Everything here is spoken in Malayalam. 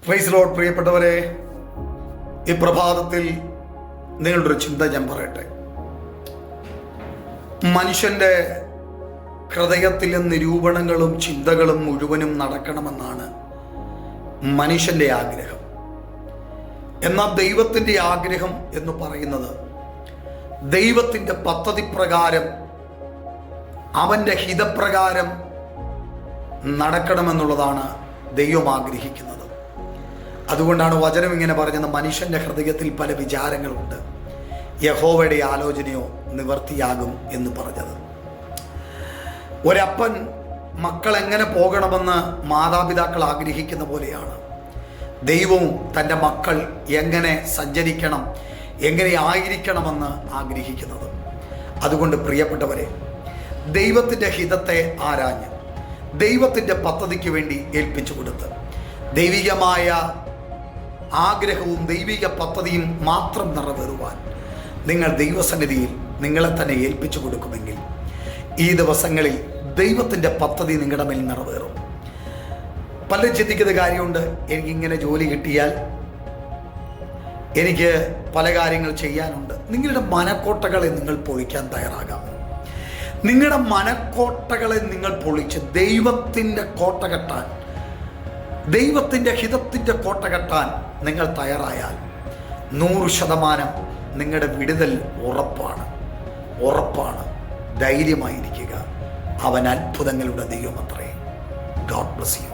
Praise Lord. പ്രിയപ്പെട്ടവരെ, ഈ പ്രഭാതത്തിൽ നിങ്ങളുടെ ഒരു ചിന്ത ഞാൻ പറയട്ടെ. മനുഷ്യൻ്റെ ഹൃദയത്തിലെ നിരൂപണങ്ങളും ചിന്തകളും മുഴുവനും നടക്കണമെന്നാണ് മനുഷ്യൻ്റെ ആഗ്രഹം. എന്നാൽ ദൈവത്തിൻ്റെ ആഗ്രഹം എന്ന് പറയുന്നത് ദൈവത്തിൻ്റെ പദ്ധതി പ്രകാരം, അവൻ്റെ ഹിതപ്രകാരം നടക്കണമെന്നുള്ളതാണ് ദൈവം ആഗ്രഹിക്കുന്നത്. അതുകൊണ്ടാണ് വചനം ഇങ്ങനെ പറഞ്ഞത്, മനുഷ്യൻ്റെ ഹൃദയത്തിൽ പല വിചാരങ്ങളുണ്ട്, യഹോവയുടെ ആലോചനയോ നിവർത്തിയാകും എന്ന് പറഞ്ഞത്. ഒരപ്പൻ മക്കൾ എങ്ങനെ പോകണമെന്ന് മാതാപിതാക്കൾ ആഗ്രഹിക്കുന്ന പോലെയാണ് ദൈവവും തൻ്റെ മക്കൾ എങ്ങനെ സഞ്ചരിക്കണം, എങ്ങനെ ആയിരിക്കണമെന്ന് ആഗ്രഹിക്കുന്നത്. അതുകൊണ്ട് പ്രിയപ്പെട്ടവരെ, ദൈവത്തിൻ്റെ ഹിതത്തെ ആരാഞ്ഞ് ദൈവത്തിൻ്റെ പദ്ധതിക്ക് വേണ്ടി ഏൽപ്പിച്ചു കൊടുത്ത് ദൈവികമായ ആഗ്രഹവും ദൈവിക പദ്ധതിയും മാത്രം നിറവേറുവാൻ നിങ്ങൾ ദൈവസന്നിധിയിൽ നിങ്ങളെ തന്നെ ഏൽപ്പിച്ചു കൊടുക്കുമെങ്കിൽ ഈ ദിവസങ്ങളിൽ ദൈവത്തിൻ്റെ പദ്ധതി നിങ്ങളുടെ മേൽ നിറവേറും. പലരും ചിന്തിക്കുന്ന കാര്യമുണ്ട്, എനിക്കിങ്ങനെ ജോലി കിട്ടിയാൽ എനിക്ക് പല കാര്യങ്ങൾ ചെയ്യാനുണ്ട്. നിങ്ങളുടെ മനക്കോട്ടകളെ നിങ്ങൾ പൊളിക്കാൻ തയ്യാറാകാം. നിങ്ങളുടെ മനക്കോട്ടകളെ നിങ്ങൾ പൊളിച്ച് ദൈവത്തിൻ്റെ കോട്ട കെട്ടാൻ, ദൈവത്തിൻ്റെ ഹിതത്തിൻ്റെ കോട്ട കെട്ടാൻ നിങ്ങൾ തയ്യാറായാൽ 100% നിങ്ങളുടെ വിടുതൽ ഉറപ്പാണ്. ധൈര്യമായിരിക്കുക. അവൻ അത്ഭുതങ്ങളുടെ ദൈവമത്രേ. God bless you.